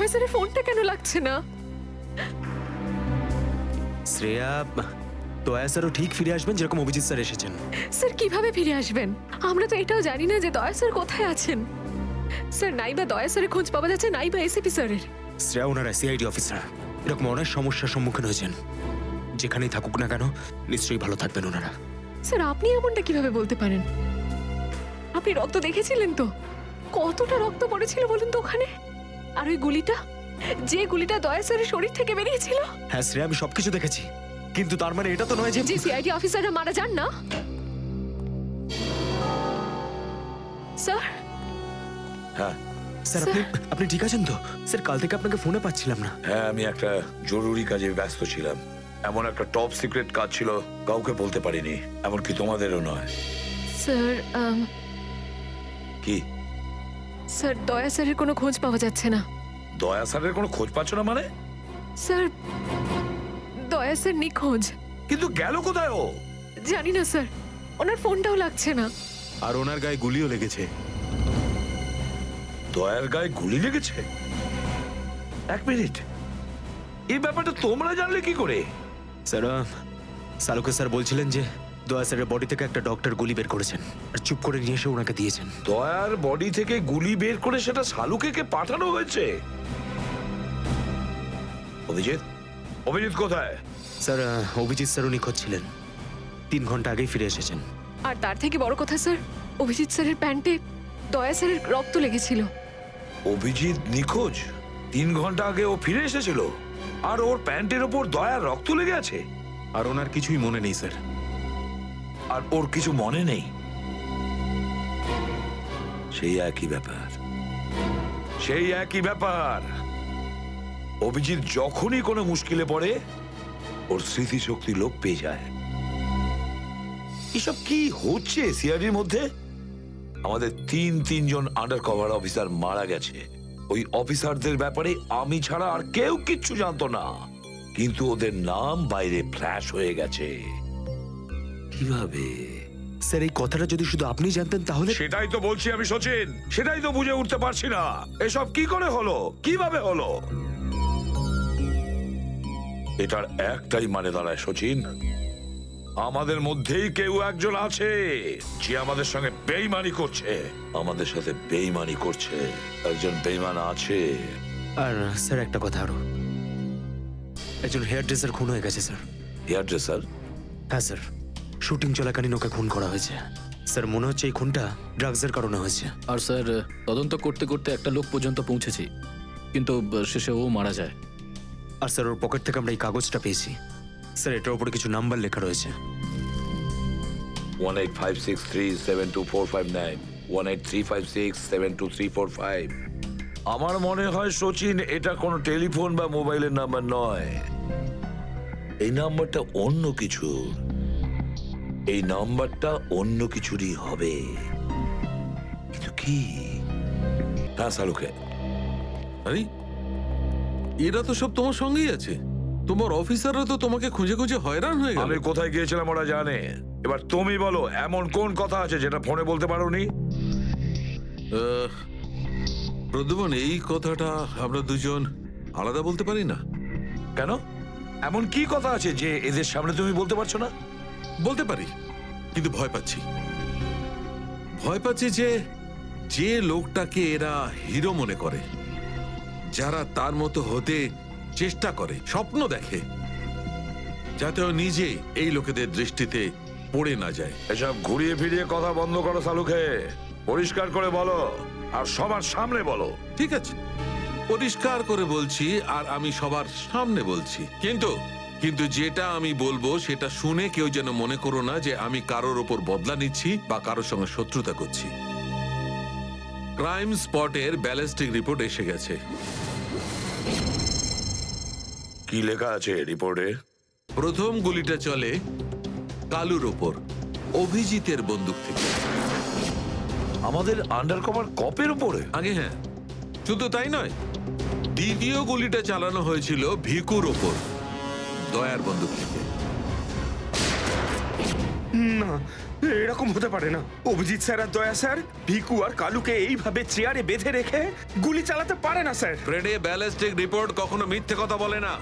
দয়া স্যারের ফোনটা কেন লাগছে না? শ্রেয়া, দয়া স্যারও ঠিক ফিরে আসবেন যেরকম অভিজিৎ স্যার এসেছেন। স্যার কিভাবে ফিরে আসবেন? আমরা তো এটাও জানি না যে দয়া স্যার কোথায় আছেন। স্যার নাইবা দয়া স্যারের খোঁজ পাওয়া যাচ্ছে, নাইবা এসিপি স্যারের। শ্রেয়া ওনারা সিআইডি অফিসার, এরকম অনেক সমস্যার সম্মুখীন হয়েছেন। যেখানেই থাকুক না কেন নিশ্চয়ই ভালো থাকবেন ওনারা। স্যার আপনি এমনটা কিভাবে বলতে পারেন? আপনি রক্ত দেখেছিলেন তো? কতটা রক্ত পড়েছিল বলুন তো ওখানে? আর ওই গুলিটা, যে গুলিটা দয়া স্যারের শরীর থেকে বেরিয়েছিল। হ্যাঁ শ্রেয়া, আমি সবকিছু দেখেছি, কিন্তু তার মানে এটা তো নয় যে যে সিআইডি অফিসাররা মারা যান না। স্যার হ্যাঁ স্যার, আপনি ঠিক আছেন তো? স্যার কাল থেকে আপনাকে ফোনে পাচ্ছিলাম না। হ্যাঁ, আমি একটা জরুরি কাজে ব্যস্ত ছিলাম। এমন একটা টপ সিক্রেট কাজ ছিল, কাউকে বলতে পারিনি, এমনকি তোমাদেরও নয়। স্যার কি? স্যার দয়া স্যারের কোনো খোঁজ পাওয়া যাচ্ছে না। দয়া স্যারের কোনো খোঁজ পাচ্ছ না মানে? স্যার দয়া স্যার নিখোঁজ। কিন্তু গেল কোথায় ও? জানি না স্যার, ওনার ফোনটাও লাগছে না। আর ওনার গায়ে গুলিও লেগেছে। দয়ার গায়ে গুলি লেগেছে? এক মিনিট, এই ব্যাপারটা তোমরা জানলে কি করে? স্যার, সালুকে স্যার বলছিলেন যে দয়া স্যারের বডি থেকে একটা ডক্টর গুলি বের করেছেন আর চুপ করে নিয়ে এসে ওনাকে দিয়েছেন। দয়ার বডি থেকে গুলি বের করে সেটা শালুকে পাঠানো হয়েছে? অভিজিৎ, অভিজিৎ কোথায়? স্যার, অভিজিৎ স্যারও নিখোঁজ ছিলেন, 3 ঘন্টা আগেই ফিরে এসেছেন। আর তার থেকে বড় কথা স্যার, অভিজিৎ স্যারের প্যান্টে দয়া স্যারের রক্ত লেগেছিল। অভিজিৎ নিখোঁজ? 3 ঘন্টা আগে ও ফিরে এসেছিল, আর ওর প্যান্টের ওপর দয়ার রক্ত লেগে আছে? আর ওনার কিছুই মনে নেই স্যার। আর ওর কিছু মনে নেই? সেই একই ব্যাপার, সেই একই ব্যাপার। অভিজিৎ যখনই কোনো মুশকিলে পড়ে ওর স্মৃতিশক্তি লোপ পেয়ে যায়। এসব কি হচ্ছে সিআইডির মধ্যে? আমাদের তিনজন আন্ডার কভার অফিসার মারা গেছে। ওই অফিসারদের ব্যাপারে আমি ছাড়া আর কেউ কিচ্ছু জানতো না, কিন্তু ওদের নাম বাইরে ফ্ল্যাশ হয়ে গেছে। কিভাবে? স্যার এই কথাটা যদি শুধু আপনি জানতেন তাহলে। সেটাই তো বলছি আমি সচিন, সেটাই তো বুঝে উঠতে পারছি না এসব কি করে হলো, কিভাবে হলো। এটার একটাই মানে দাঁড়ায় সচিন, আমাদের মধ্যেই কেউ একজন আছে যে আমাদের সঙ্গে বেইমানি করছে, আমাদের সাথে বেইমানি করছে। একজন বেইমান আছে। আর স্যার একটা কথা আরো, একজন হেয়ার ড্রেসার খুন হয়ে গেছে স্যার। Hair dresser? হ্যাঁ স্যার, শুটিং চলাকালীন ওকে খুন করা হয়েছে। স্যার মনে হচ্ছে এই খুনটা ড্রাগসের কারণে হয়েছে। আর স্যার তদন্ত করতে করতে একটা লোক পর্যন্ত পৌঁছেছি, কিন্তু শেষে ও মারা যায়। আর স্যার ওর পকেট থেকে আমরা এই কাগজটা পেয়েছি। স্যার এটার উপরে কিছু নাম্বার লেখা রয়েছে। 1856372459, 1835672345। আমার মনে হয় সচিন এটা কোনো টেলিফোন বা মোবাইলের নাম্বার নয়, এই নাম্বারটা অন্য কিছু, এই নাম্বারটা অন্য কিছুরই হবে। কিন্তু কি? হ্যাঁ সালুকে। আরে এরা তো সব তোমার সঙ্গেই আছে, তোমার অফিসাররা তো তোমাকে খুঁজে খুঁজে হয়রান হয়ে গেল। আমি কোথায় গিয়েছিলাম ওরা জানে। এবার তুমি বলো, এমন কোন কথা আছে যেটা ফোনে বলতে পারোনি? প্রদ্যুমন, এই কথাটা আমরা দুজন আলাদা বলতে পারি না? কেন? এমন কি কথা আছে যে এদের সামনে তুমি বলতে পারছো না? বলতে পারি, কিন্তু ভয় পাচ্ছি। ভয় পাচ্ছি যে যে লোকটাকে এরা হিরো মনে করে, যারা তার মতো হতে চেষ্টা করে, স্বপ্ন দেখে, যাতে ও নিজে এই লোকেদের দৃষ্টিতে পড়ে না যায়। এসব ঘুরিয়ে ফিরিয়ে কথা বন্ধ করো সালুকে, পরিষ্কার করে বলো, আর সবার সামনে বলো। ঠিক আছে, পরিষ্কার করে বলছি, আর আমি সবার সামনে বলছি, কিন্তু যেটা আমি বলবো সেটা শুনে কেউ যেন মনে করো না যে আমি কারোর ওপর বদলা নিচ্ছি বা কারোর সঙ্গে শত্রুতা করছি। ক্রাইম স্পটের ব্যালিস্টিক রিপোর্ট এসে গেছে। কি লেখা আছে রিপোর্টে? প্রথম গুলিটা চলে কালুর ওপর, অভিজিতের বন্দুক থেকে। আমাদের আন্ডার কভার কপের উপরে? আগে হ্যাঁ, শুধু তাই নয়, দ্বিতীয় গুলিটা চালানো হয়েছিল ভিকুর ওপর, দয়ার বন্দুক থেকে। না এরকম হতে পারে না। অভিজিৎ স্যার আর দয়া স্যার ভিকু আর কালুকে এইভাবে চেয়ারে বেঁধে রেখে গুলি চালাতে পারে না স্যার। ব্রেনে ব্যালিস্টিক রিপোর্ট কখনো মিথ্যে কথা বলে না।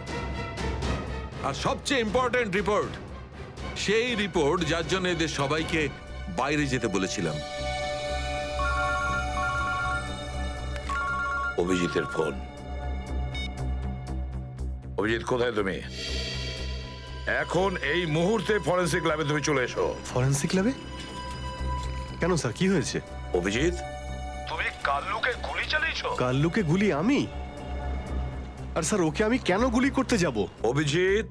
আর সবচেয়ে ইম্পর্টেন্ট রিপোর্ট, সেই রিপোর্ট যার জন্য এদের সবাইকে বাইরে যেতে বলেছিলাম। অভিজিতের ফোন। অভিজিৎ, কোথায় তুমি? এখন এই মুহূর্তে ফরেন্সিক ল্যাবে তুমি চলে এসো। ফরেন্সিক ল্যাবে? কেন স্যার, কি হয়েছে? অভিজিৎ, তুমি কাল্লুকে গুলি চালিয়েছো? কাল্লুকে গুলি আমি? আর স্যার, ওকে আমি কেন গুলি করতে যাব? অভিজিৎ,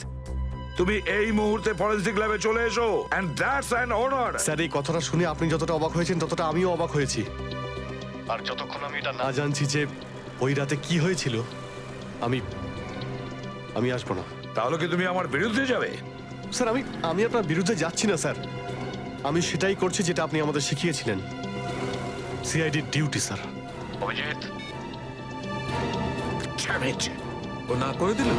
তুমি এই মুহূর্তে ফরেন্সিক ল্যাবে চলে এসো, and that's an order. Sir, এই কথাটা শুনে আপনি যতটা অবাক হয়েছেন ততটা আমিও অবাক হয়েছি। আর যতক্ষণ আমি এটা না জানছি যে ওই রাতে কি হয়েছিল, আমি আসবো না। তাহলে কি তুমি আমার বিরুদ্ধে যাবে? স্যার, আমি আপনার বিরুদ্ধে যাচ্ছি না স্যার। আমি সেটাই করছি যেটা আপনি আমাদের শিখিয়েছিলেন, সিআইডি ডিউটি স্যার। অভিজিৎ, ও না করে দিল।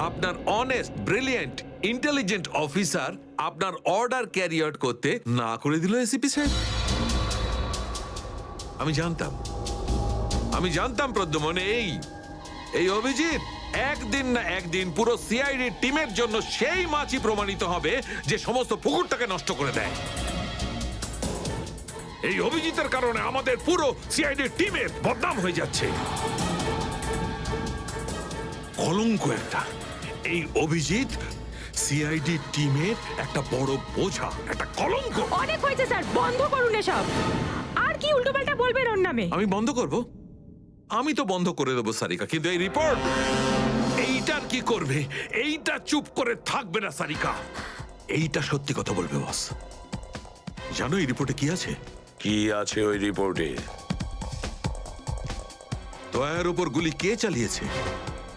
আপনার অনেস্ট, ব্রিলিয়েন্ট, ইন্টেলিজেন্ট অফিসার আপনার অর্ডার ক্যারি আউট করতে না করে দিল এসিপি সাহেব। আমি জানতাম প্রদ্যুম্ন, এই অভিজিৎ একদিন না একদিন পুরো সিআইডি টিমের জন্য সেই মাছি প্রমাণিত হবে যে সমস্ত পুকুরটাকে নষ্ট করে দেয়। এই অভিজিতের কারণে আমাদের পুরো সিআইডি টিমের বদনাম হয়ে যাচ্ছে। কলঙ্ক একটা। এই অভিজিৎ সিআইডি টিমের একটা বড় বোঝা, একটা কলঙ্ক। অনেক হয়েছে স্যার, বন্ধ করুন এসব। আর কি উল্টোপাল্টা বলবেন ওর নামে? আমি বন্ধ করব? আমি তো বন্ধ করে দেবো সারিকা, কিন্তু এই রিপোর্ট, এইটার কি করবে? এইটা চুপ করে থাকবে না সারিকা, এইটা সত্যি কথা বলবে বস। জানো এই রিপোর্টে কি আছে? কি আছে ওই রিপোর্টে? দয়ার উপর গুলি কে চালিয়েছে,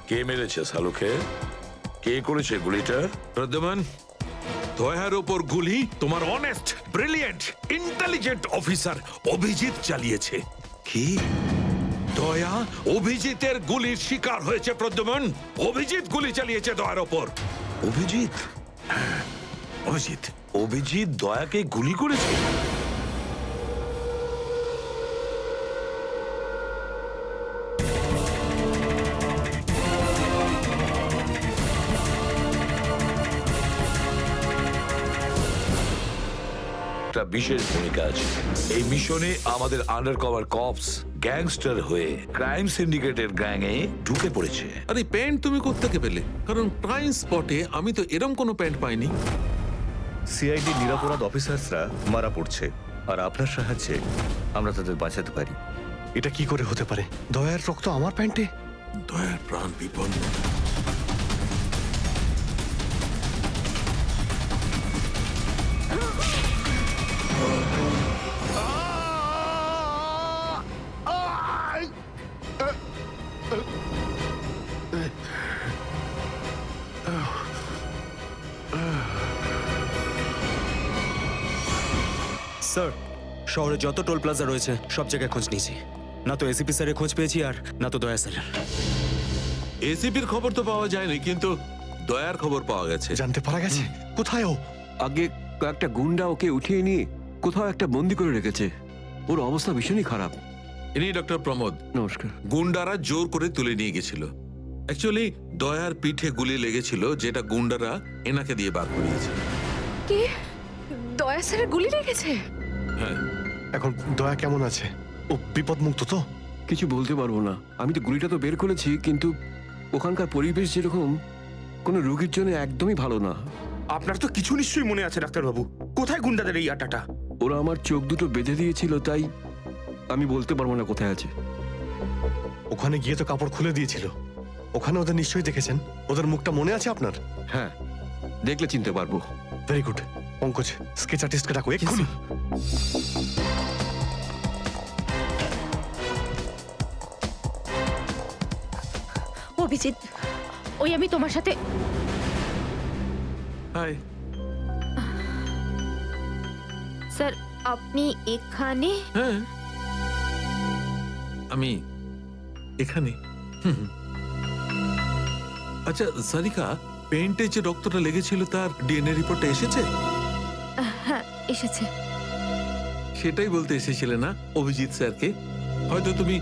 কে মেরেছে সালুকে, কে করেছে গুলিটা? প্রদ্যুম্ন, দয়ার উপর গুলি তোমার honest, brilliant, intelligent officer Abhijit চালিয়েছে। কি? দয়া অভিজিতের গুলির শিকার হয়েছে প্রদ্যুম্ন। অভিজিৎ গুলি চালিয়েছে দয়ার ওপর। অভিজিৎ? অভিজিৎ অভিজিৎ দয়াকে গুলি করেছে? একটা বিশেষ ভূমিকা আছে এই মিশনে। আমাদের আন্ডারকভার কপস গ্যাংস্টার হয়ে ক্রাইম সিন্ডিকেটের গ্যাংয়ে ঢুকে পড়েছে। আরে প্যান্ট তুমি কোত্থেকে পেলে? কারণ ক্রাইম স্পটে আমি তো এরম কোনো প্যান্ট পাইনি। সিআইডি নিরাপরাধ অফিসার্সরা মারা পড়ছে, আর আপনার সাহায্যে আমরা তাদের বাঁচাতে পারি। এটা কি করে হতে পারে? দয়ার রক্ত আমার প্যান্টে? দয়ার প্রাণ বিপন্ন। স্যার, শহরে যত টোল প্লাজা রয়েছে সব জায়গায় খোঁজ নিয়েছি, না তো এসিপি স্যারের খোঁজ পেয়েছি আর না তো দয়া স্যারের। এসিপির খবর তো পাওয়া যায়নি, কিন্তু দয়ার খবর পাওয়া গেছে। জানতে পারা গেছে কোথায় ও? আগে কয়েকটা গুন্ডা ওকে উঠিয়ে নিয়ে কোথাও একটা বন্দি করে রেখেছে। ওর অবস্থা ভীষণই খারাপ। ইনি ডক্টর প্রমোদ। নমস্কার। গুন্ডারা জোর করে তুলে নিয়ে গেছিল। অ্যাকচুয়ালি দয়ার পিঠে গুলি লেগেছিল, যেটা গুন্ডারা এনাকে দিয়ে বার করিয়েছে। কি? দয়া স্যারের গুলি লেগেছে? হ্যাঁ। এখন দয়া কেমন আছে? ও বিপদমুক্ত তো? কিছু বলতে পারবো না। আমি তো গুলিটা তো বের করেছি, কিন্তু ওখানকার পরিবেশ যেরকম কোনো রোগীর জন্য একদমই ভালো না। আপনার তো কিছু নিশ্চয়ই মনে আছে ডাক্তারবাবু। কোথায় গুন্ডাদের এই আটাটা? ওরা আমার চোখ দুটো বেঁধে দিয়েছিল, তাই আমি বলতে পারবো না কোথায় আছে। ওখানে গিয়ে তো কাপড় খুলে দিয়েছিল। ওখানে ওদের নিশ্চয়ই দেখেছেন। ওদের মুখটা মনে আছে আপনার? হ্যাঁ, দেখলে চিনতে পারবো। Very good. পঙ্কজ, স্কেচ আর্টিস্টকে ডাকো এক্ষুনি। অভিজিৎ, ওই আমি তোমার সাথে। হাই। স্যার, আপনি এখানে? হ্যাঁ, আমি এখানে। আচ্ছা সারিকা, পেন্টে যে রক্তটা লেগেছিল তার ডিএনএ রিপোর্টটা এসেছে? এসেছে। সেটাই বলতে এসেছিলে না অভিজিৎ স্যারকে? হয়তো তুমি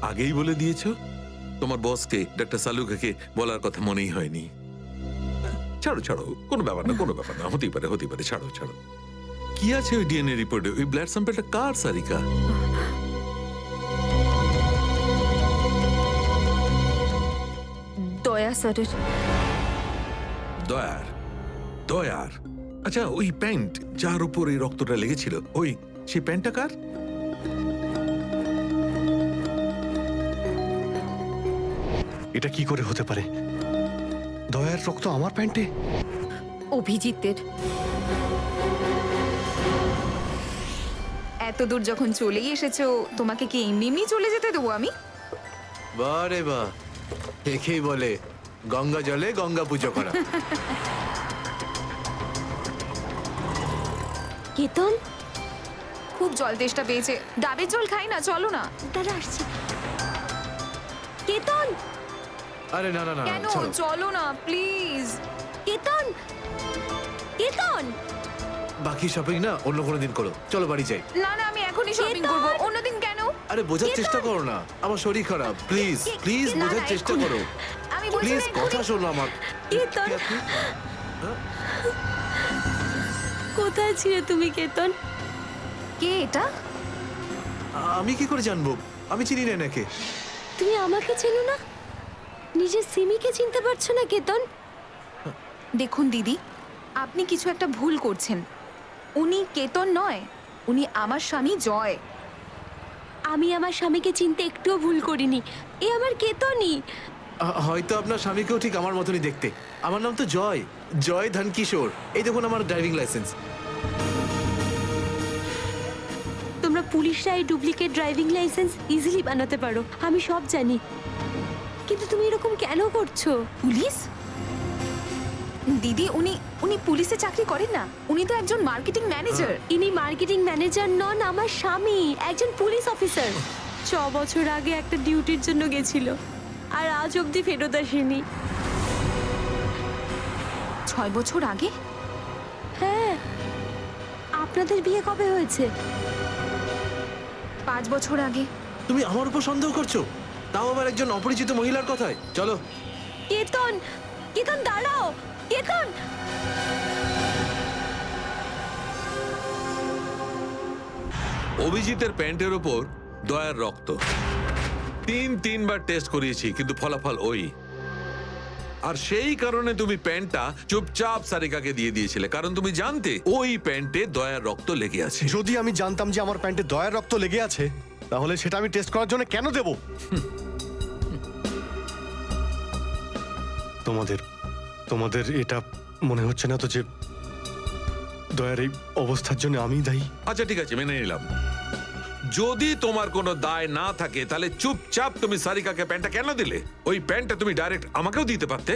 আগেই বলে দিয়েছো। তোমার বসকে ডাক্তার সালুকাকে বলার কথা মনেই হয়নি। ছাড়ো ছাড়ো, কোনো ব্যাপার না, কোনো ব্যাপার না, হতেই পারে, ছাড়ো ছাড়ো। কি আছে ওই ডিএনএ রিপোর্টে? ওই ব্লাড স্যাম্পলটা কার, সারিকা? দয়া স্যারের। দয়ার? দয়ার? আচ্ছা, ওই প্যান্ট যার উপর এই রক্তটা লেগেছিল, সেই প্যান্টটা কার? এটা কি করে হতে পারে? দয়ার রক্ত আমার প্যান্টে? অভিজিতের। এত দূর যখন চলেই এসেছো, তোমাকে কি এমনি এমনি চলে যেতে দেবো আমি? বারে বাহ, দেখেই বলে গঙ্গা জলে গঙ্গা পুজো করা। কেতন, খুব জল তেষ্টা পেয়েছে, ডাবের জল খাই না, চলো না। দাঁড়া আসছি। কেতন, আরে না না না, কেন? ছাড়ো। চলো না প্লিজ। কেতন, কেতন। বাকি শপিং না অন্য কোনো দিন করো, চলো বাড়ি যাই। না না, আমি এখনই শপিং করবো, অন্যদিন কেন? আরে বোঝার চেষ্টা করো না, আমার শরীর খারাপ, প্লিজ প্লিজ না, বোঝার না, চেষ্টা এক্ষুনি। করো, আমি বলছি প্লিজ না, এক্ষুনি। কথা শোনো আমার। কেতন, কি আপনি? কোথায় ছিলে তুমি কেতন? কে এটা? আমি কি করে জানবো? আমি চিনি না এনাকে। তুমি আমাকে চেনো না? নিজের সিমিকে চিনতে পারছো না কেতন? দেখুন দিদি, আপনি কিছু একটা ভুল করছেন। উনি কেতন নয়, উনি আমার স্বামী জয়। আমি আমার স্বামীকে চিনতে একটুও ভুল করিনি। এ আমার কেতনই। হয়তো আপনার স্বামীকেও ঠিক আমার মতনই দেখতে। আমার নাম তো জয়, জয় ধনকিশোর। এই দেখুন আমার ড্রাইভিং লাইসেন্স। তোমরা পুলিশরা এই ডুপ্লিকেট ড্রাইভিং লাইসেন্স ইজিলি বানাতে পারো, আমি সব জানি। কিন্তু তুমি এরকম কেন করছো? পুলিশ? দিদি, উনি পুলিশে চাকরি করেন না, উনি তো একজন মার্কেটিং ম্যানেজার। ইনি মার্কেটিং ম্যানেজার নন, আমার স্বামী একজন পুলিশ অফিসার। 6 বছর আগে একটা ডিউটির জন্য গেছিল, আর আজ অবধি ফেরত আসেনি। 6 বছর আগে? হ্যাঁ। আপনাদের বিয়ে কবে হয়েছে? 5 বছর আগে। তুমি আমার উপর সন্দেহ করছো, তাও আবার একজন অপরিচিত মহিলার কথায়। চলো। কেতন, কেতন দাঁড়াও, কেতন। অভিজিতের প্যান্টের ওপর দয়ার রক্ত। 3বার টেস্ট করিয়েছি, কিন্তু ফলাফল ওই। আর সেই কারণে তুমি প্যান্টটা চুপচাপ সারিকাকে দিয়ে দিয়েছিলে, কারণ তুমি জানতে ওই প্যান্টে দয়ার রক্ত লেগে আছে। যদি আমি জানতাম যে আমার প্যান্টে দয়ার রক্ত লেগে আছে, তাহলে সেটা আমি টেস্ট করার জন্য কেন দেব? তোমাদের এটা মনে হচ্ছে না তো যে দয়ার এই অবস্থার জন্য আমি দায়ী? আচ্ছা ঠিক আছে, মেনে নিলাম। যদি তোমার কোনো দায় না থাকে, তাহলে চুপচাপ তুমি সারিকাকে প্যান্টটা কেন দিলে? ওই প্যান্টটা তুমি ডাইরেক্ট আমাকেও দিতে পারতে।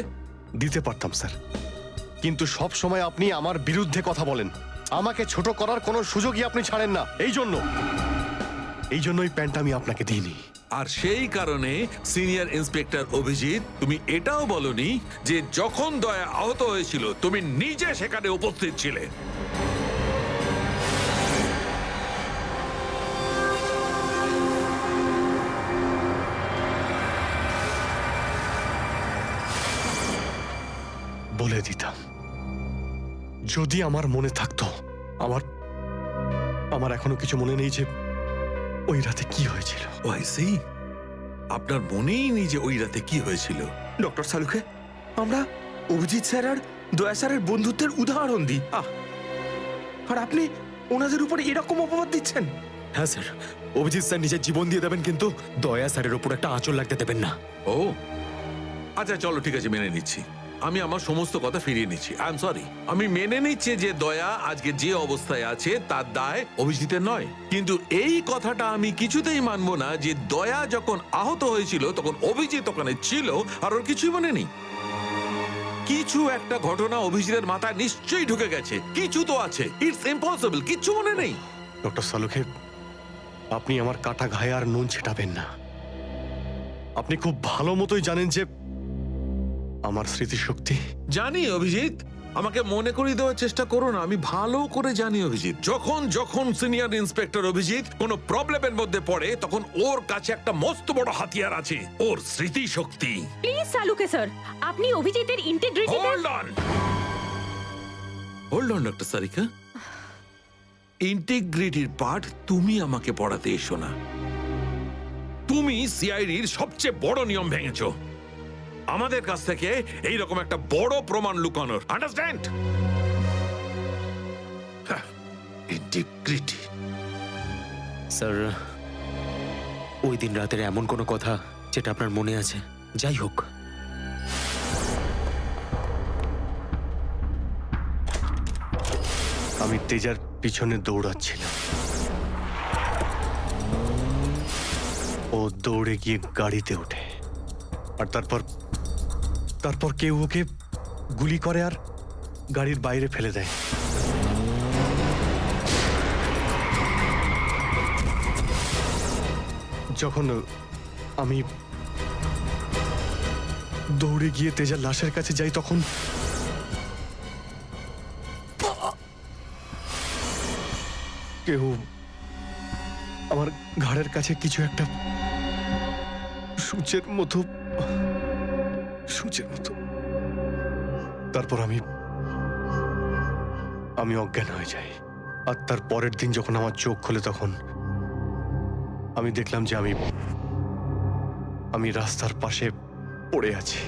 দিতে পারতাম স্যার, কিন্তু সব সময় আপনি আমার বিরুদ্ধে কথা বলেন। আমাকে ছোট করার কোনো সুযোগই আপনি ছাড়েন না। এই জন্য ওই প্যান্টটা আমি আপনাকে দিইনি। আর সেই কারণে সিনিয়র ইন্সপেক্টর অভিজিৎ, তুমি এটাও বলনি যে যখন দয়া আহত হয়েছিল তুমি নিজে সেখানে উপস্থিত ছিলে। বলে দিতাম, যদি আমার মনে থাকতো। আমার এখনো কিছু মনে নেই যে ওই রাতে কি হয়েছিল। আপনার মনেই নেই যে ওই রাতে কি হয়েছিল? ডক্টর সালুকে, আমরা অভিজিৎ স্যার আর দয়া স্যারের বন্ধুত্বের উদাহরণ দিই, আর আপনি ওনাদের উপরে এরকম অপবাদ দিচ্ছেন? হ্যাঁ স্যার, অভিজিৎ স্যার নিজের জীবন দিয়ে দেবেন, কিন্তু দয়া স্যারের ওপর একটা আঁচল লাগতে দেবেন না। ও আচ্ছা, চলো ঠিক আছে, মেনে নিচ্ছি। আমি আমার সমস্ত কথা ফিরিয়ে নিচ্ছি। I am sorry. আমি মেনে নিচ্ছি যে দয়া আজকে যে অবস্থায় আছে তার দায় অভিজিতের নয়, কিন্তু এই কথাটা আমি কিছুতেই মানবো না যে দয়া যখন আহত হয়েছিল তখন অভিজিৎ ওখানে ছিল আর ওর কিছুই মনে নেই। কিছু একটা ঘটনা অভিজিতের মাথায় নিশ্চয়ই ঢুকে গেছে, কিছু তো আছে। ইটস ইম্পসিবল, কিচ্ছু মনে নেই। ডক্টর সালুকে, আপনি আমার কাটা ঘায়ে আর নুন ছেটাবেন না। আপনি খুব ভালো মতোই জানেন যে আমার স্মৃতিশক্তি। জানি অভিজিৎ, আমাকে মনে করিয়ে দেওয়ার চেষ্টা করো না। আমি ভালো করে জানি অভিজিৎ, যখন যখন সিনিয়র ইন্সপেক্টর অভিজিৎ কোনো প্রবলেমের মধ্যে পড়ে তখন ওর কাছে একটা মস্ত বড় হাতিয়ার আছে, ওর স্মৃতি শক্তি। প্লিজ সালুকে স্যার, আপনি অভিজিতের integrity hold on, hold on doctor Sarika. ইন্টিগ্রিটির পার্ট তুমি আমাকে পড়াতে এসো না। তুমি সিআইডির সবচেয়ে বড় নিয়ম ভেঙেছো, আমাদের কাছ থেকে এইরকম একটা বড় প্রমাণ লুকানোর। আন্ডারস্ট্যান্ড? ইন্টিগ্রিটি। স্যার, ওই দিন রাতের এমন কোনো কথা যেটা আপনার মনে আছে? যাই হোক, আমি তেজার পিছনে দৌড়াচ্ছিলাম। ও দৌড়ে গিয়ে গাড়িতে ওঠে, আর তারপর কেউ ওকে গুলি করে আর গাড়ির বাইরে ফেলে দেয়। যখন আমি দৌড়ে গিয়ে তেজার লাশের কাছে যাই তখন কেউ আমার ঘাড়ের কাছে কিছু একটা সূচের মতো তারপর আমি অজ্ঞান হয়ে যাই। আর তার পরের দিন যখন আমার চোখ খুলে তখন আমি দেখলাম যে আমি রাস্তার পাশে পড়ে আছি।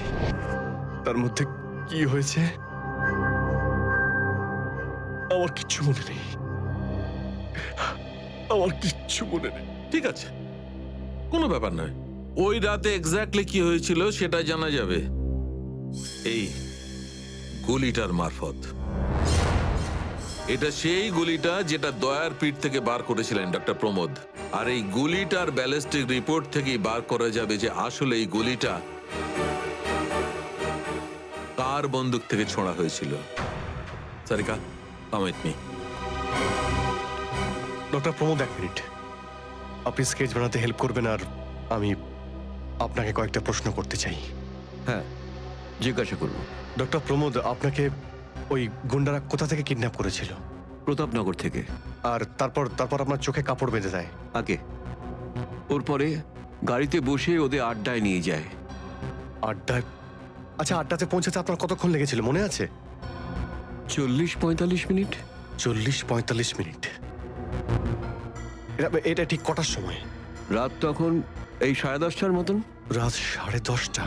তার মধ্যে কি হয়েছে আমার কিচ্ছু মনে নেই, আমার কিচ্ছু মনে নেই। ঠিক আছে, কোনো ব্যাপার নয়। ওই রাতে এক্স্যাক্টলি কি হয়েছিল সেটা জানা যাবে এই গুলিটার মারফত। এটা সেই গুলিটা যেটা দয়ার পিঠ থেকে বার করেছিলেন ডক্টর প্রমোদ। আর এই গুলিটার ব্যালিস্টিক রিপোর্ট থেকেই বার করা যাবে যে আসলে এই গুলিটা কার বন্দুক থেকে ছোঁড়া হয়েছিল। Sarika, come with me. Doctor Pramod, এক মিনিট। আপনি স্কেচ বানাতে হেল্প করবেন আর আমি আপনাকে কয়েকটা প্রশ্ন করতে চাই। হ্যাঁ, জিজ্ঞাসা করব। ডক্টর প্রমোদ, আপনাকে ওই গুন্ডারা কোথা থেকে কিডন্যাপ করেছিল? প্রতাপনগর থেকে। আর তারপর আপনার চোখে কাপড় বেঁধে দেয়? আগে ওর পরে গাড়িতে বসে ওদের আড্ডায় নিয়ে যায়। আড্ডায়? আচ্ছা, আড্ডাতে পৌঁছাতে আপনার কতক্ষণ লেগেছিল মনে আছে? 40-45 মিনিট। 40-45 মিনিট? এটা ঠিক কটার সময়? রাত তখন এই 10:30টার মতন। রাত 10:30টা?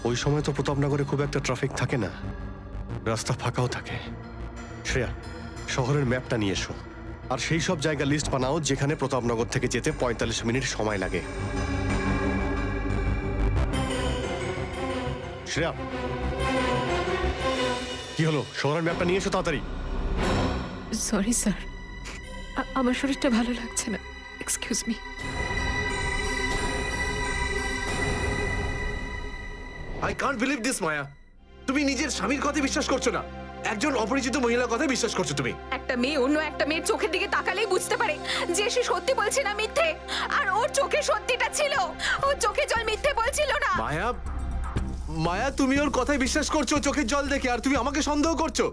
ওই সময় তো প্রতাপনগরে খুব একটা ট্রাফিক থাকে না, রাস্তা ফাঁকাও থাকে। শ্রেয়া, শহরের ম্যাপটা নিয়ে এসো আর সেই সব জায়গা লিস্ট বানাও যেখানে প্রতাপনগর থেকে যেতে 45 মিনিট সময় লাগে। শ্রেয়া, কি হলো? শহরের ম্যাপটা নিয়ে এসো তাড়াতাড়ি। সরি স্যার, আমার শরীরটা ভালো লাগছে না, excuse me. I can't believe this Maya, তুমি নিজের স্বামীর কথা বিশ্বাস করছো না, একজন অপরিচিত মহিলার কথা বিশ্বাস করছো তুমি। একটা মেয়ে অন্য একটা মেয়ের চোখের দিকে তাকালেই বুঝতে পারে যে সে সত্যি বলছে না মিথ্যে। আর ওর চোখে সত্যিটা ছিল, ওর চোখে জল মিথ্যে বলছিল না। মায়া, মায়া, তুমি ওর কথায় বিশ্বাস করছো চোখের জল দেখে, আর তুমি আমাকে সন্দেহ করছো।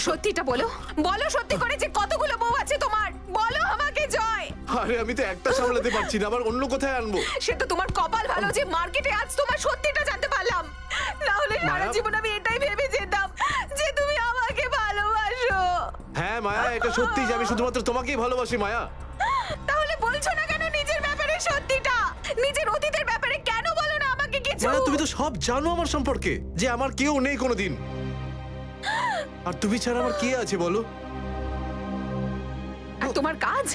সত্যিটা বলো, বলো সত্যি করে যে কতগুলো বউ আছে তোমার, বলো আমাকে জয়। আরে আমি তো একটা সামলাতে পারছি না, আবার অন্য কোথায় আনবো? সে তো তোমার কপাল ভালো যে মার্কেটে আজ তোমার সত্যিটা জানতে পারলাম, না হলে সারা জীবন আমি এটাই ভেবে যেতাম যে তুমি আমাকে ভালোবাসো। হ্যাঁ মায়া, এটা সত্যি যে আমি শুধুমাত্র তোমাকেই ভালোবাসি। মায়া, তাহলে বলছো না কেন নিজের ব্যাপারে সত্যিটা? নিজের অতীতের ব্যাপারে কেন বলো না আমাকে কিছু? মায়া, তুমি তো সব জানো আমার সম্পর্কে, যে আমার কেউ নেই কোনোদিন, আর তুমি ছাড়া আমার কে আছে বলো? আর তোমার কাজ?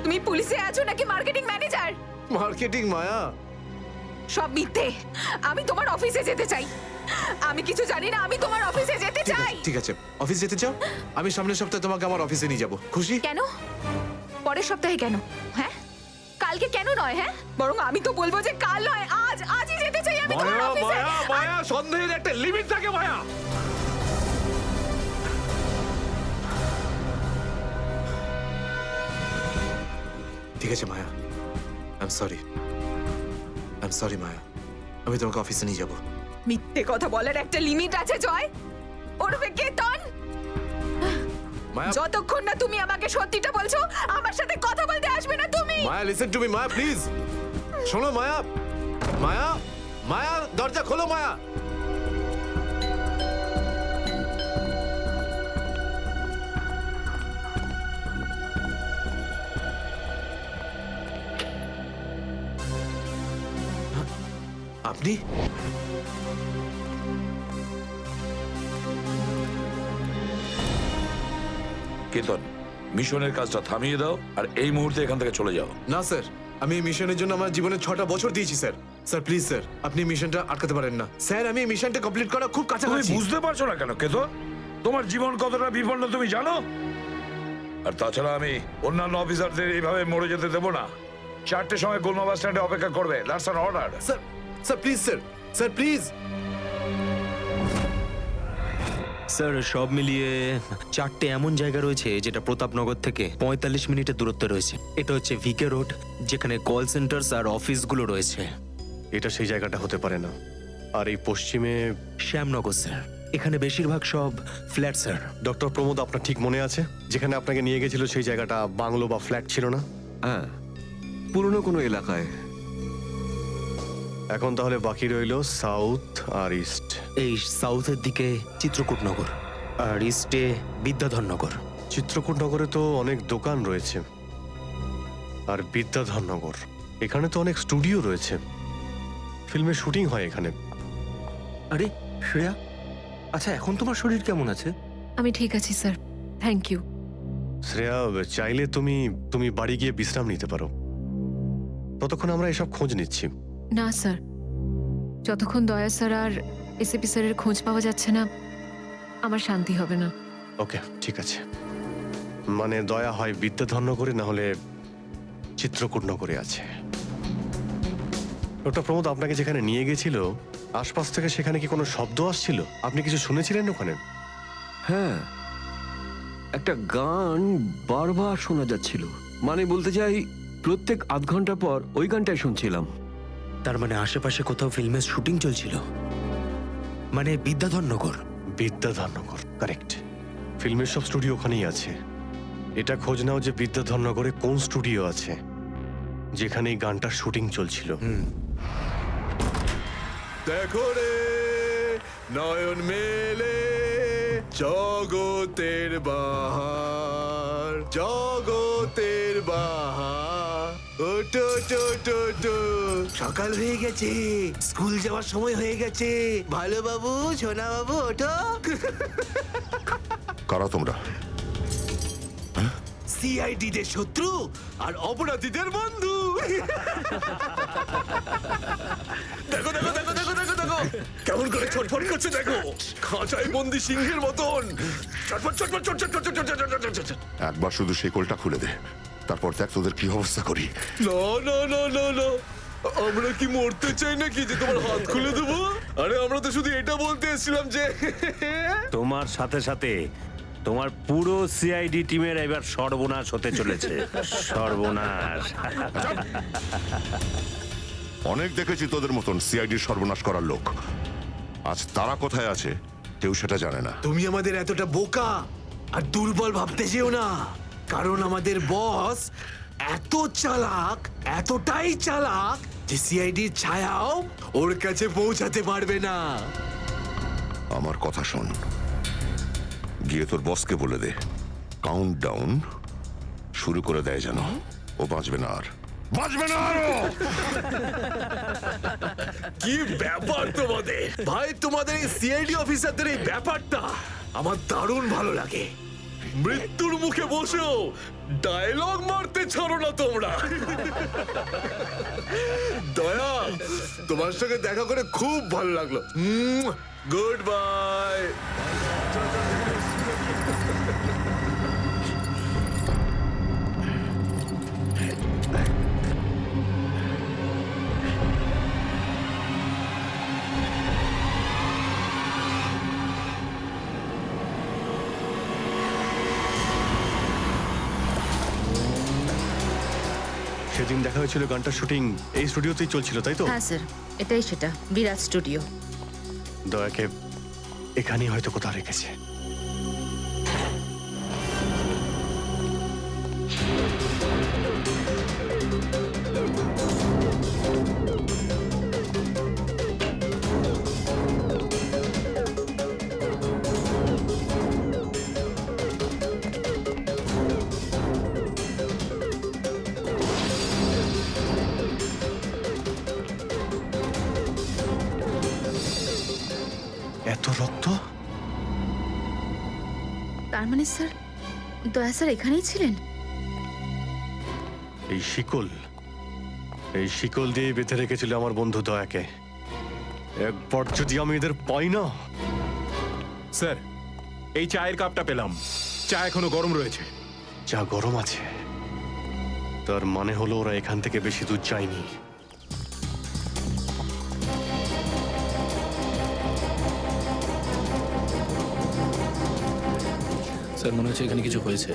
তুমি পুলিশে আছো নাকি মার্কেটিং ম্যানেজার? মার্কেটিং? মায়া, সব মিথ্যে। আমি তোমার অফিসে যেতে চাই। আমি কিছু জানি না, আমি তোমার অফিসে যেতে চাই। ঠিক আছে, অফিস যেতে চাও? আমি সামনের সপ্তাহে তোমাকে আমার অফিসে নিয়ে যাব। খুশি? কেন? পরের সপ্তাহে কেন? হ্যাঁ, কালকে কেন নয়? হ্যাঁ, বরং আমি তো বলবো যে কাল নয়, আজই যেতে চাই আমি তোমার মায়া, অফিসে। মায়া, মায়া, সন্দেহের একটা লিমিট থাকে মায়া। ঠিক আছে মায়া, আই এম সরি মায়া, আমি তোমাকে অফিসে নিয়ে যাব। মিথ্যে কথা বলার একটা লিমিট আছে জয়। ওরফে কেতন। মায়া যতক্ষণ না তুমি আমাকে সত্যিটা বলছো আমার সাথে কথা বলতে আসবে না তুমি। Maya listen to me Maya please শোনো মায়া মায়া মায়া দরজা খোলো মায়া আপনি কেতন, মিশনের কাজটা থামিয়ে দাও আর এই মুহূর্তে এখান থেকে চলে যাও। না স্যার আমি এই মিশনের জন্য আমার জীবনে 6টা বছর দিয়েছি স্যার। স্যার প্লিজ স্যার আপনি মিশনটা আটকাতে পারেন না স্যার। আমি এই মিশনটা কমপ্লিট করা খুব তুমি কাছাকাছি। বুঝতে পারছো না কেন কেতন? তোমার জীবন কতটা বিপন্ন তুমি জানো? আর তাছাড়া আমি অন্যান্য অফিসারদের এইভাবে মরে যেতে দেবো না। 4টের সময় গোলমা বাস স্ট্যান্ডে অপেক্ষা করবে। That's an order. Sir sir please sir sir please. Sir সব মিলিয়ে 4টে এমন জায়গা রয়েছে যেটা প্রতাপনগর থেকে 45 মিনিটের দূরত্বে রয়েছে। এটা হচ্ছে ভিকে রোড, যেখানে কল সেন্টার্স আর অফিসগুলো রয়েছে। এটা সেই জায়গাটা হতে পারে না। আর এই পশ্চিমে শ্যামনগর স্যার, এখানে বেশিরভাগ সব ফ্ল্যাট স্যার। ডক্টর প্রমোদ, আপনার ঠিক মনে আছে যেখানে আপনাকে নিয়ে গেছিল সেই জায়গাটা বাংলো বা ফ্ল্যাট ছিল না? হ্যাঁ, পুরনো কোনো এলাকায়। এখন তাহলে বাকি রইল সাউথ আর ইস্ট। এই সাউথের দিকে চিত্রকূটনগর আর ইস্টে বিদ্যাধরনগর। চিত্রকূটনগরে তো অনেক দোকান রয়েছে, আর বিদ্যাধরনগর এখানে তো অনেক স্টুডিও রয়েছে। ফিল্মের শুটিং হয় এখানে। আরে শ্রেয়া, আচ্ছা এখন তোমার শরীর কেমন আছে? আমি ঠিক আছি স্যার, থ্যাংক ইউ। শ্রেয়া, চাইলে তুমি বাড়ি গিয়ে বিশ্রাম নিতে পারো। ততক্ষণ আমরা এসব খোঁজ নিচ্ছি। না স্যার, যতক্ষণ দয়া স্যার আর এসিপি স্যারের খোঁজ পাওয়া যাচ্ছে না আমার শান্তি হবে না। ওকে, ঠিক আছে। মানে দয়া হয় বিদ্যাধরনগরে, না হলে চিত্রকূটনগরে আছে। ডক্টর প্রমোদ, আপনাকে যেখানে নিয়ে গেছিল আশপাশ থেকে সেখানে কি কোনো শব্দ আসছিল? আপনি কিছু শুনেছিলেন ওখানে? হ্যাঁ, একটা গান বারবার শোনা যাচ্ছিল। মানে বলতে চাই প্রত্যেক আধ ঘন্টা পর ওই গানটাই শুনছিলাম। তার মানে আশেপাশে কোথাও ফিল্মের শুটিং চলছিল। মানে বিদ্যাধরনগর। বিদ্যাধরনগর, কারেক্ট। ফিল্মের সব স্টুডিও ওখানেই আছে। এটা খোঁজ নাও যে বিদ্যাধরনগরে কোন স্টুডিও আছে যেখানে এই গানটার শুটিং চলছিল। দেখো রে নয়ন মেলে জগতের বাহার, জগতের বাহার। ওটো টো টো টো, সকাল হয়ে গেছে, স্কুল যাওয়ার সময় হয়ে গেছে। ভালো বাবু, সোনা বাবু, ওঠো। কারা তোমরা? সিআইডি দের শত্রু আর অপরাধীদের বন্ধু। দেখো দেখো দেখো দেখো দেখো দেখো কেমন করে ছটফট করছে, দেখো খাঁচায় বন্দি সিংহের মতন ছটফট ছটফট ছটফট ছটফট। একবার শুধু শেকলটা খুলে দে, তারপর দেখ তোদের কি অবস্থা করি। না না না না না, আমরা কি মরতে চাই নাকি যে তোমার হাত খুলে দেবো? আরে আমরা তো শুধু এটা বলতে এসেছিলাম যে তোমার সাথে সাথে তোমার পুরো সিআইডি টিমের এবার সর্বনাশ হতে চলেছে। সর্বনাশ। অনেক দেখেছি তোদের মতন সিআইডির সর্বনাশ করার লোক। আজ তারা কোথায় আছে কেউ সেটা জানে না। তুমি আমাদের এতটা বোকা আর দুর্বল ভাবতে যেও না, কারণ আমাদের বস এত চালাক, এতটাই চালাক যে সিআইডির ছায়াও ওর কাছে পৌঁছাতে পারবে না। আমার কথা শোন, গিয়ে তোর বসকে বলে দে কাউন্ট ডাউন শুরু করে দেয় যেন ও বাঁচবে না আর। বাঁচবে না আরো। কি ব্যাপার তোমাদের ভাই, তোমাদের এই সিআইডি অফিসারদের এই ব্যাপারটা আমার দারুণ ভালো লাগে। মৃত্যুর মুখে বসেও ডায়লগ মারতে ছাড়ো না তোমরা। দয়া, তোমার সঙ্গে দেখা করে খুব ভালো লাগলো। Good bye. সেদিন দেখা হয়েছিল গানটার শুটিং এই স্টুডিওতেই চলছিল, তাই তো? হ্যাঁ স্যার, এটাই সেটা, বিরাট স্টুডিও। দয়াকে এখানেই হয়তো কোথাও রেখেছে। এত রক্ত? তার মানে স্যার দয়া স্যার এখানেই ছিলেন? এই শিকল দিয়ে বেঁধে রেখেছিল আমার বন্ধু দয়াকে। একবার যদি আমি এদের পাই না। স্যার, এই চায়ের কাপটা পেলাম। চা এখনো গরম রয়েছে। চা গরম আছে, তার মানে হলো ওরা এখান থেকে বেশি দূর যায়নি। স্যার মনে হচ্ছে এখানে কিছু হয়েছে।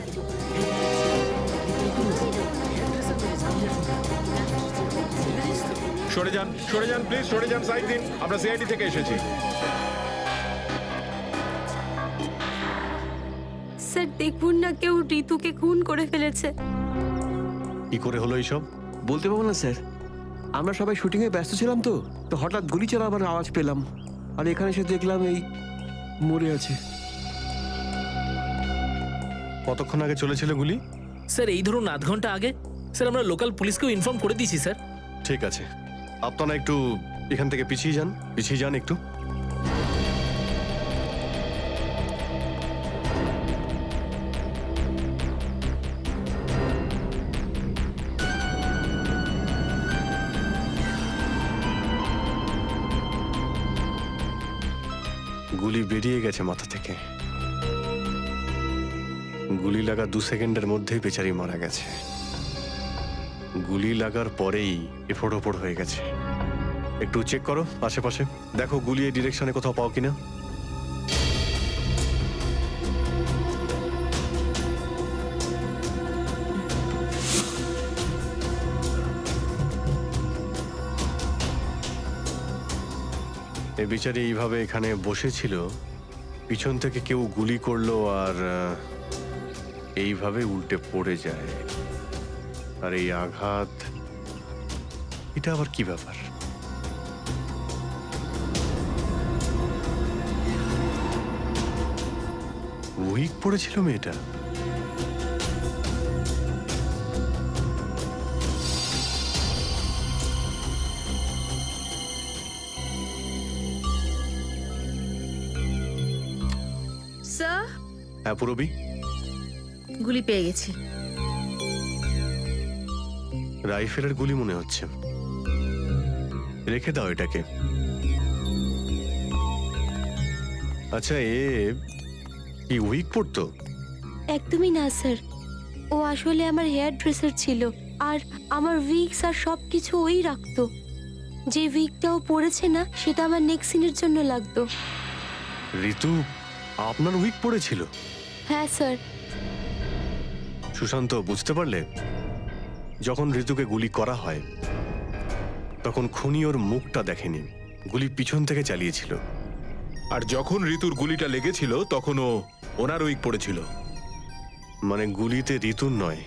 সরে যান, সরে যান প্লিজ, সরে যান, সাইড দিন। আমরা সিআইডি থেকে এসেছি। স্যার দেখুন না, কেউ ঋতুকে খুন করে ফেলেছে। কি করে হলো এইসব? বলতে পারবো না স্যার, আমরা সবাই শুটিং এ ব্যস্ত ছিলাম তো তো হঠাৎ গুলি চালাবার আওয়াজ পেলাম, আর এখানে এসে দেখলাম এই মরে আছে। কতক্ষণ আগে চলেছিল গুলি? স্যার এই ধরুন আধ ঘন্টা আগে। স্যার আমরা লোকাল পুলিশকেও ইনফর্ম করে দিয়েছি স্যার। ঠিক আছে, আপনারা একটু এখান থেকে পিছিয়ে যান একটু। গুলি বেরিয়ে গেছে মাথা থেকে। গুলি লাগা 2 সেকেন্ডের মধ্যেই বেচারি মারা গেছে। গুলি লাগার পরেই এফোড় ওপড় হয়ে গেছে। একটু চেক করো আশেপাশে, দেখো গুলি এই ডিরেকশনে কোথাও পাও কিনা। এই বিচারি এইভাবে এখানে বসেছিল, পিছন থেকে কেউ গুলি করলো আর এইভাবে উল্টে পড়ে যায়। আর এই আঘাত, এটা আবার কি ব্যাপার? উইক পড়েছিল মেয়েটা। স্যার, হ্যাঁ পুরবি, গুলি পেয়ে গেছি। রাইফেলের গুলি মনে হচ্ছে। রেখে দাও এটাকে। আচ্ছা, কি উইক পড়তো? একদমই না স্যার, ও আসলে আমার হেয়ার ড্রেসার ছিল, আর আমার উইগস আর সবকিছু ওই রাখতো। যে উইগটা ও পরেছে না, সেটা আমার নেক্সট সিনের জন্য লাগতো। ঋতু আপনার উইক পড়েছিল? হ্যাঁ স্যার। সুশান্ত, বুঝতে পারলে? যখন ঋতুকে গুলি করা হয় তখন খুনি ওর মুখটা দেখেনি, গুলি পিছন থেকে চালিয়েছিল। আর যখন ঋতুর গুলিটা লেগেছিল তখনও ওনার উইক পড়েছিল। মানে গুলিতে ঋতুর নয়,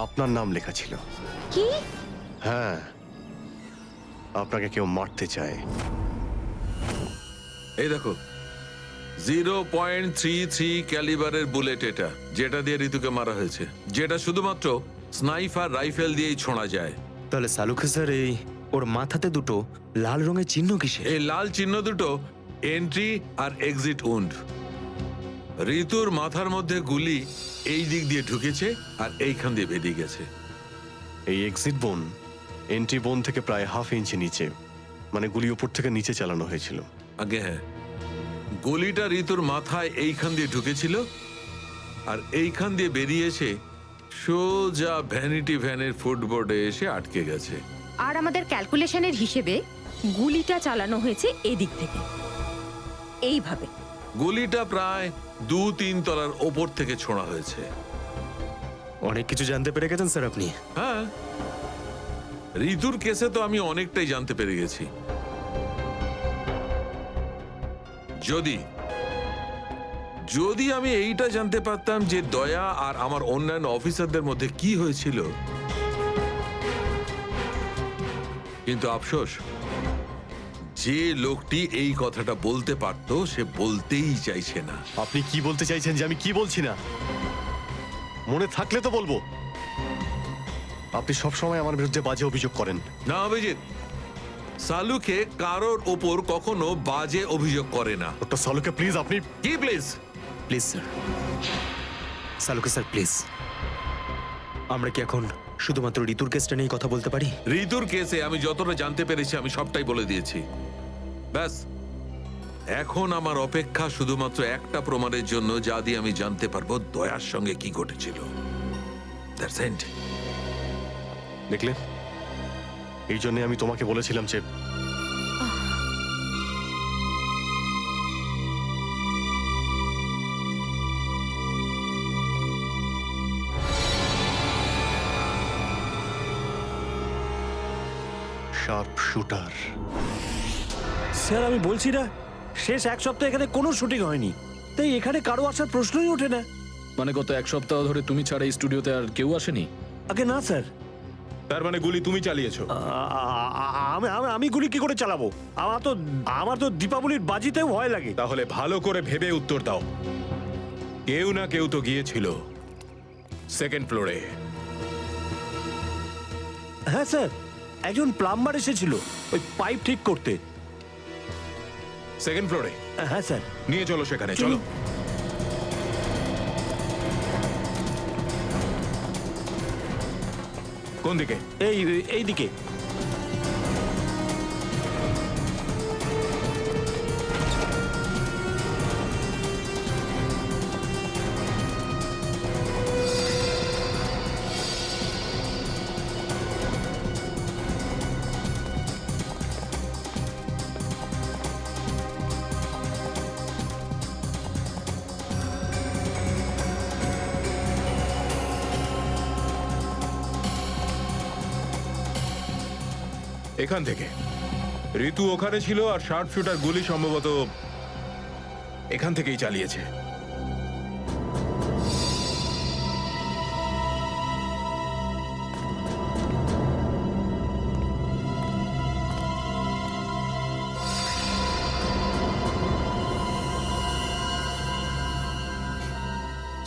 আপনার নাম লেখা ছিল। কি? হ্যাঁ, আপনাকে কেউ মারতে চায়। এই দেখো, 0.33 ক্যালিবারের বুলেট এটা, যেটা দিয়ে ঋতুকে মারা হয়েছে, যেটা শুধুমাত্র স্নাইপার রাইফেল দিয়েই ছোঁড়া যায়। তাহলে সালুকে স্যার, এই ওর মাথাতে দুটো লাল রঙের চিহ্ন কিসে? এই লাল চিহ্ন দুটো এন্ট্রি আর এক্সিট উন্ড। ঋতুর মাথার মধ্যে গুলি এই দিক দিয়ে ঢুকেছে আর এইখান দিয়ে বেরিয়ে গেছে। এই এক্সিট বোন এন্ট্রি বোন থেকে প্রায় 1/2 ইঞ্চি নিচে, মানে গুলি উপর থেকে নিচে চালানো হয়েছিল। আগে হ্যাঁ, গুলিটা ঋতুর মাথায় এইখান দিয়ে ঢুকেছিল আর এইখান দিয়ে বেরিয়ে এসে সোজা ভ্যানিটি ভ্যানের ফুটবোর্ডে এসে আটকে গেছে। আর আমাদের ক্যালকুলেশনের হিসেবে গুলিটা চালানো হয়েছে এদিক থেকে, এইভাবে। গুলিটা প্রায় 2-3 তলার ওপর থেকে ছোঁড়া হয়েছে। অনেক কিছু জানতে পেরে গেছেন স্যার আপনি। হ্যাঁ, ঋতুর কেসে তো আমি অনেকটাই জানতে পেরে গেছি। যদি আমি এইটা জানতে পারতাম যে দয়া আর আমার অন্যান্য অফিসারদের মধ্যে কি হয়েছিল, কিন্তু আফসোস, যে লোকটি এই কথাটা বলতে পারতো সে বলতেই চাইছে না। আপনি কি বলতে চাইছেন যে আমি কি বলছি না? মনে থাকলে তো বলবো। আপনি সবসময় আমার বিরুদ্ধে বাজে অভিযোগ করেন। না অভিজিৎ, সালুকে কারোর ওপর কখনো বাজে অভিযোগ করে না। ডক্টর সালুকে প্লিজ আপনি কি please? Please sir, Salunke sir please, আমরা কি এখন শুধুমাত্র ঋতুর কেসটা নিয়ে কথা বলতে পারি? ঋতুর কেসে আমি যতটা জানতে পেরেছি আমি সবটাই বলে দিয়েছি। ব্যাস, এখন আমার অপেক্ষা শুধুমাত্র একটা প্রমাণের জন্য, যা দিয়ে আমি জানতে পারবো দয়ার সঙ্গে কি ঘটেছিল। That's it. দেখলে, এই জন্য আমি তোমাকে বলেছিলাম যে শার্প শুটার। স্যার আমি বলছি না, শেষ এক সপ্তাহ এখানে কোনো শুটিং হয়নি, তাই এখানে কারো আসার প্রশ্নই ওঠে না। মানে গত এক সপ্তাহ ধরে তুমি ছাড়া এই স্টুডিওতে আর কেউ আসেনি? আগে না স্যার। তার মানে গুলি তুমি চালিয়েছো? আমি গুলি কি করে চালাবো? আমার তো দীপাবলির বাজিতেও ভয় লাগে। তাহলে ভালো করে ভেবে উত্তর দাও। কেউ না কেউ তো গিয়েছিল সেকেন্ড ফ্লোরে। হ্যাঁ স্যার, একজন প্লাম্বার এসেছিল ওই পাইপ ঠিক করতে। সেকেন্ড ফ্লোরে? হ্যাঁ স্যার। নিয়ে চলো সেখানে, চলো। কোন দিকে? এই দিকে। এখান থেকে ঋতু ওখানে ছিল আর শার্প শুটার গুলি সম্ভবত এখান থেকেই চালিয়েছে।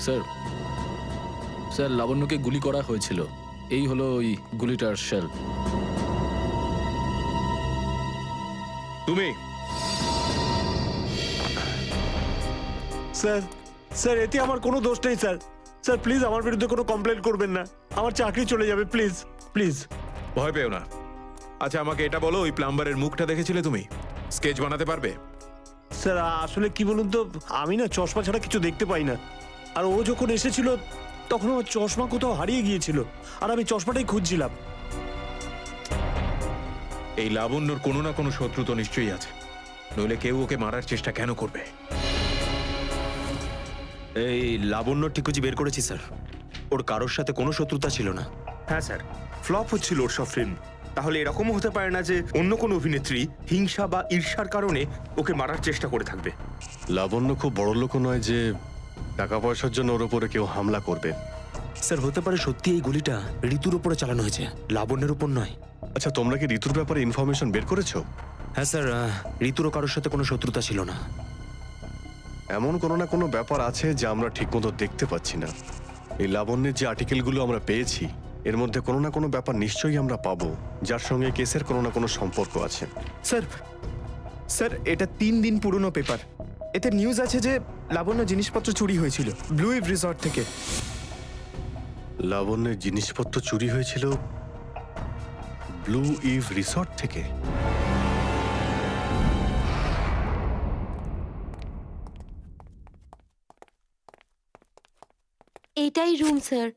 স্যার, স্যার লাবণ্যকে গুলি করা হয়েছিল। এই হলো ওই গুলিটার শেল। তুমি? স্যার, স্যার এতে আমার কোনো দোষ নেই স্যার। স্যার প্লিজ আমার বিরুদ্ধে কোনো কমপ্লেন করবেন না, আমার চাকরি চলে যাবে, প্লিজ প্লিজ। ভয় পেও না। আচ্ছা আমাকে এটা বলো, ওই প্লাম্বারের মুখটা দেখেছিলে তুমি? স্কেচ বানাতে পারবে? স্যার আসলে কি বলুন তো, আমি না চশমা ছাড়া কিছু দেখতে পাই না। আর ও যখন এসেছিল তখন আমার চশমা কোথাও হারিয়ে গিয়েছিল, আর আমি চশমাটাই খুঁজছিলাম। এই লাবণ্যর কোনো না কোনো শত্রু তো নিশ্চয়ই আছে, নইলে কেউ ওকে মারার চেষ্টা কেন করবে? এই লাবণ্য ঠিকুজি বের করেছি স্যার, ওর কারোর সাথে কোনো শত্রুতা ছিল না। হ্যাঁ স্যার, ফ্লপ হচ্ছিল ওর সব ফিল্ম। তাহলে এরকমও হতে পারে না যে অন্য কোনো অভিনেত্রী হিংসা বা ঈর্ষার কারণে ওকে মারার চেষ্টা করে থাকবে। লাবণ্য খুব বড় লোক নয় যে টাকা পয়সার জন্য ওর উপরে কেউ হামলা করবে। স্যার হতে পারে সত্যি এই গুলিটা ঋতুর উপরে চালানো হয়েছে, লাবণ্যের উপর নয়। আচ্ছা তোমরা কি ঋতুর ব্যাপারে ইনফরমেশন বের করেছো? হ্যাঁ স্যার, ঋতুরও কারোর সাথে কোনো শত্রুতা ছিল না। এমন কোনো না কোনো ব্যাপার আছে যা আমরা ঠিকমতো দেখতে পাচ্ছি না। এই লাবণ্যের যে আর্টিকেলগুলো আমরা পেয়েছি এর মধ্যে কোনো না কোনো ব্যাপার নিশ্চয়ই আমরা পাবো যার সঙ্গে কেসের কোনো না কোনো সম্পর্ক আছে। স্যার, স্যার এটা 3 দিন পুরনো পেপার। এতে নিউজ আছে যে লাবণ্য জিনিসপত্র চুরি হয়েছিল ব্লু ইভ রিসর্ট থেকে। লাবণ্যের জিনিসপত্র চুরি হয়েছিল ব্লু ইভ রিসর্ট থেকে? এটাই রুম স্যার।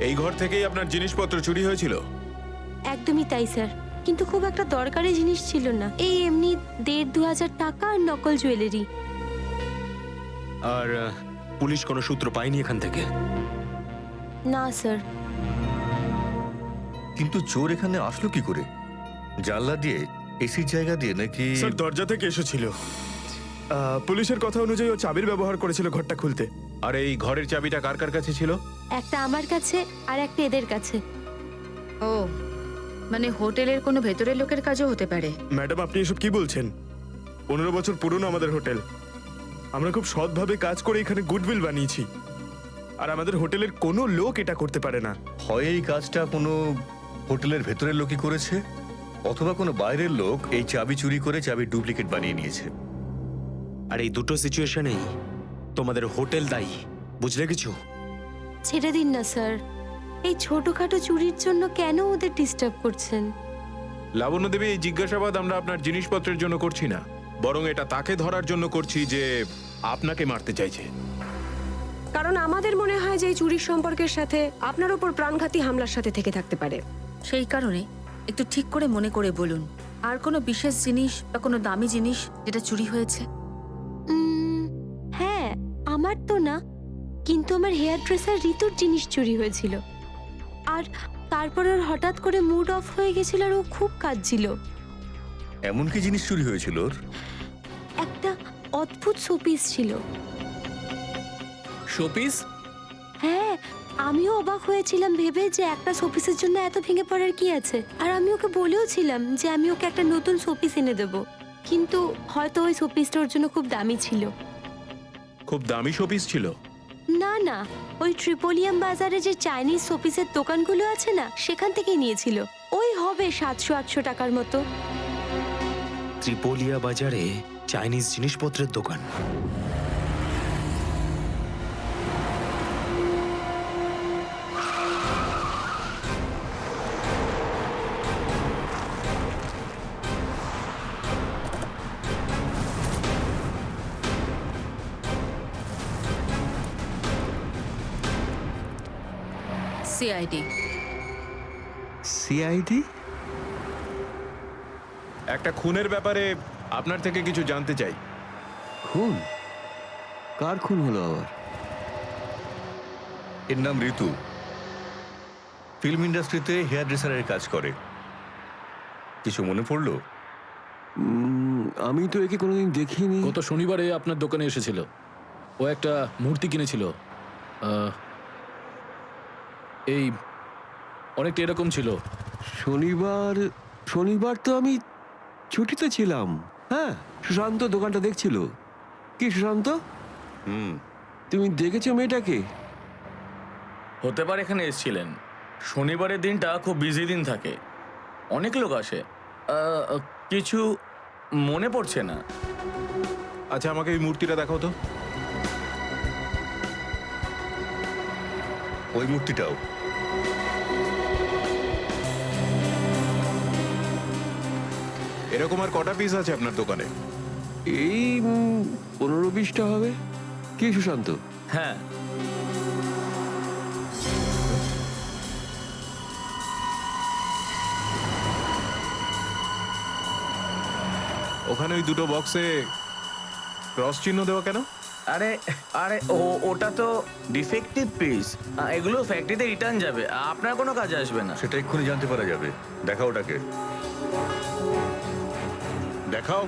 এই ঘর থেকেই আপনার জিনিসপত্র চুরি হয়েছিল? একদমই তাই স্যার, কিন্তু খুব একটা দরকারি জিনিস ছিল না, এই এমনি 1,500-2,000 টাকা আর নকল জুয়েলারি। আর পুলিশ কোনো সূত্র পায়নি এখান থেকে? না স্যার। কিন্তু চোর এখানে আসলো কি করে? জানলা দিয়ে, এসির জায়গা দিয়ে নাকি? স্যার দরজা থেকে এসেছিল। পুলিশের কথা অনুযায়ী ও চাবির ব্যবহার করেছিল ঘরটা খুলতে। আর এই ঘরের চাবিটা কার কার কাছে ছিল? একটা আমার কাছে আর একটা এদের কাছে। ও মানে হোটেলের কোনো ভেতরের লোকের কাজও হতে পারে। ম্যাডাম আপনি এসব কি বলছেন? 15 বছর পুরনো আমাদের হোটেল, আমরা খুব সৎভাবে কাজ করে এখানে গুডউইল বানিয়েছি, আর আমাদের হোটেলের কোনো লোক এটা করতে পারে না। হয় এই কাজটা কোনো হোটেলের ভেতরের লোকই করেছে, অথবা কোনো বাইরের লোক এই চাবি চুরি করে চাবির ডুপ্লিকেট বানিয়ে নিয়েছে। আর এই দুটো সিচুয়েশনেই তোমাদের হোটেল দায়ী, বুঝলে কিছু? ছেড়ে দিন না স্যার, এই ছোটখাটো চুরির জন্য কেন ওদের ডিস্টার্ব করছেন? লাবণ্য দেবী, এই জিজ্ঞাসাবাদ আমরা আপনার জিনিসপত্রের জন্য করছি না, বরং এটা তাকে ধরার জন্য করছি যে আপনাকে মারতে চাইছে। কারণ আমাদের মনে হয় যে এই চুরির সম্পর্কের সাথে আপনার উপর প্রাণঘাতী হামলার সাথে থেকে থাকতে পারে। সেই কারণে একটু ঠিক করে মনে করে বলুন, আর কোনো বিশেষ জিনিস বা কোনো দামি জিনিস যেটা চুরি হয়েছে? হ্যাঁ, আমার তো না, কিন্তু আমার হেয়ার ড্রেসার ঋতুর জিনিস চুরি হয়েছিল। আর তারপর ওর হঠাৎ করে মুড অফ হয়ে গেছিল আর ও খুব কাঁদছিল। এমন কি জিনিস চুরি হয়েছিল ওর? একটা অদ্ভুত শোপিস ছিল। শোপিস? হ্যাঁ, আমিও অবাক হয়েছিলাম ভেবে যে একটা শোপিসের জন্য এত ভেঙে পড়ার কি আছে। আর আমি ওকে বলেও ছিলাম যে আমি ওকে একটা নতুন শোপিস এনে দেবো, কিন্তু হয়তো ওই শোপিসটা ওর জন্য খুব দামি ছিল। খুব দামি শোপিস ছিল? না না, ওই ট্রিপোলিয়াম বাজারে যে চাইনিজ শোপিসের দোকানগুলো আছে না, সেখান থেকে নিয়েছিল। ওই হবে 700-800 টাকার মতো। ত্রিপোলিয়া বাজারে চাইনিজ জিনিসপত্রের দোকান? সিআইডি। সিআইডি? একটা খুনের ব্যাপারে আপনার থেকে কিছু জানতে চাই। খুন? কার খুন হলো আবার? এর নাম ঋতু, ফিল্ম ইন্ডাস্ট্রিতে হেয়ার ড্রেসারের কাজ করে। কিছু মনে পড়লো? আমি তো একে কোনোদিন দেখিনি। গত শনিবারে আপনার দোকানে এসেছিল, ও একটা মূর্তি কিনেছিল। এই অনেকটা এরকম ছিল। শনিবার তো আমি ছুটিতে ছিলাম। হ্যাঁ, সুশান্ত দোকানটা দেখছিল। কি সুশান্ত? তুমি দেখেছো মেয়েটাকে? হতে পারে এখানে এসেছিলেন। শনিবারের দিনটা খুব বিজি দিন থাকে, অনেক লোক আসে। কিছু মনে পড়ছে না। আচ্ছা, আমাকে এই মূর্তিটা দেখাও তো। ওই মূর্তিটাও? এরকম আর কটা পিস আছে আপনার দোকানে? এই 15-20টা হবে। কি সুশান্ত? হ্যাঁ। ওখানে ওই দুটো বক্সে ক্রস চিহ্ন দেওয়া কেন? আরে আরে ওটা তো ডিফেক্টিভ পিস, এগুলো ফ্যাক্টরিতে রিটার্ন যাবে, আপনার কোনো কাজে আসবে না। সেটা এক্ষুনি জানতে পারা যাবে। দেখাও ওটাকে। দেখাও।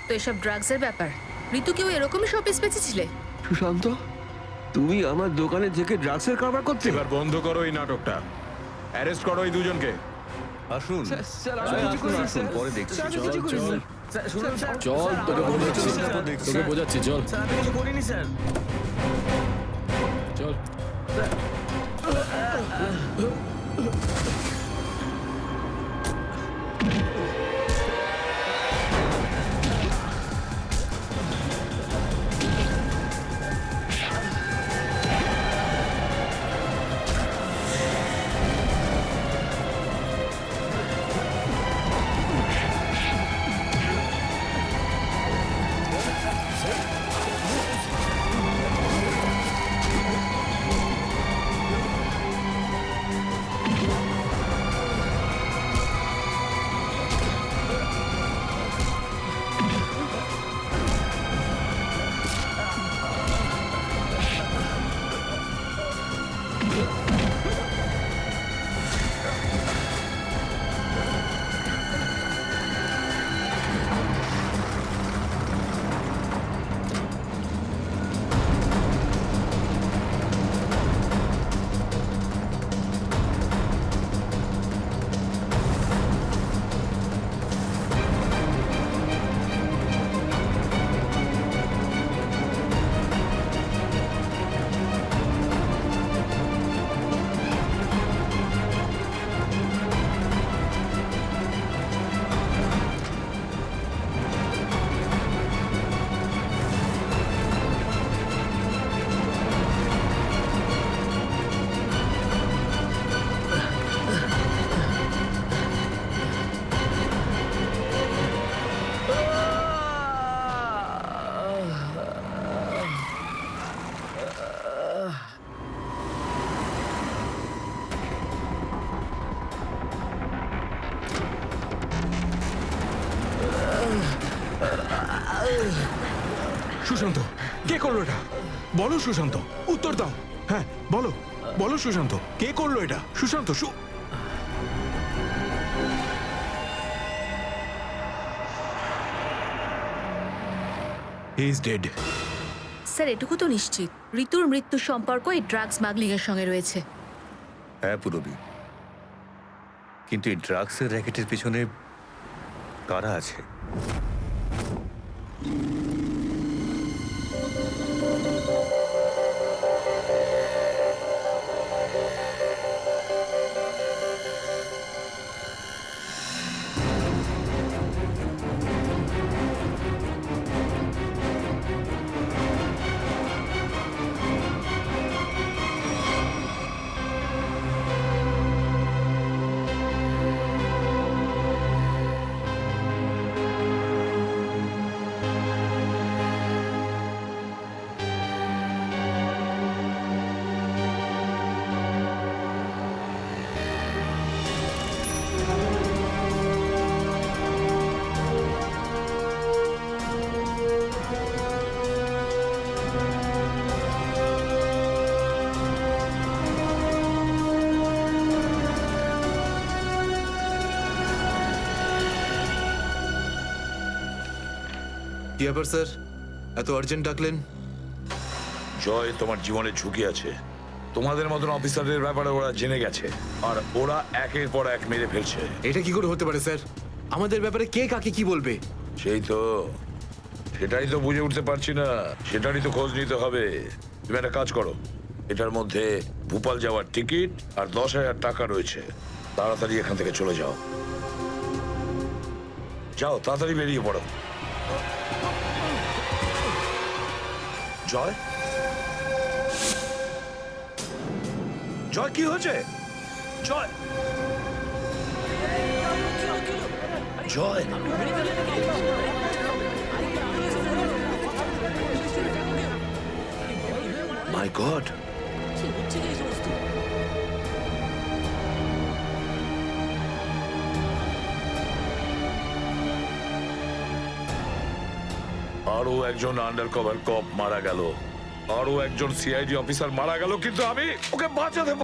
তো এসব ড্রাগসের ব্যাপার। ঋতু কেউ এরকমই শোপিস বেচেছিলে? সুশান্ত, তুমি আমার দোকানে থেকে ড্রাগসের কারবার করতে? এবার বন্ধ করো এই নাটকটা, অ্যারেস্ট করো এই দুজনকে। আসুন, আসুন, পরে দেখছি। চল, তোকে বোঝাচ্ছি, চল। আমি কিছু করিনি স্যার। চল। সুশান্ত কে করলো এটা? বলো সুশান্ত, উত্তর দাও। হ্যাঁ বলো, বলো সুশান্ত, কে করলো এটা? Sushant, he is dead. Sir এটুকু তো নিশ্চিত ঋতুর মৃত্যুর সম্পর্ক এই ড্রাগ স্মাগলিং এর সঙ্গে রয়েছে। হ্যাঁ পুরবি, কিন্তু এই ড্রাগসের র্যাকেটের পিছনে কারা আছে? কি ব্যাপার স্যার, এত আর্জেন্ট ডাকলেন? জয়, তোমার জীবনে ঝুঁকি আছে। তোমাদের মতন অফিসারদের ব্যাপারে ওরা জেনে গেছে, আর ওরা একের পর এক মেরে ফেলছে। এটা কি করে হতে পারে স্যার? আমাদের ব্যাপারে কে কাকে কি বলবে? সেটাই তো বুঝে উঠতে পারছি না, সেটারই তো খোঁজ নিতে হবে। তুমি একটা কাজ করো, এটার মধ্যে ভোপাল যাওয়ার টিকিট আর 10,000 টাকা রয়েছে। তাড়াতাড়ি এখান থেকে চলে যাও, যাও তাড়াতাড়ি বেরিয়ে পড়ো। জয়, জয় কি হয়েছে? জয়, জয়, মাই গড, আরো একজন আন্ডার কভার কপ মারা গেল, আরো একজন সিআইডি অফিসার মারা গেল, কিন্তু আমি ওকে বাঁচাতে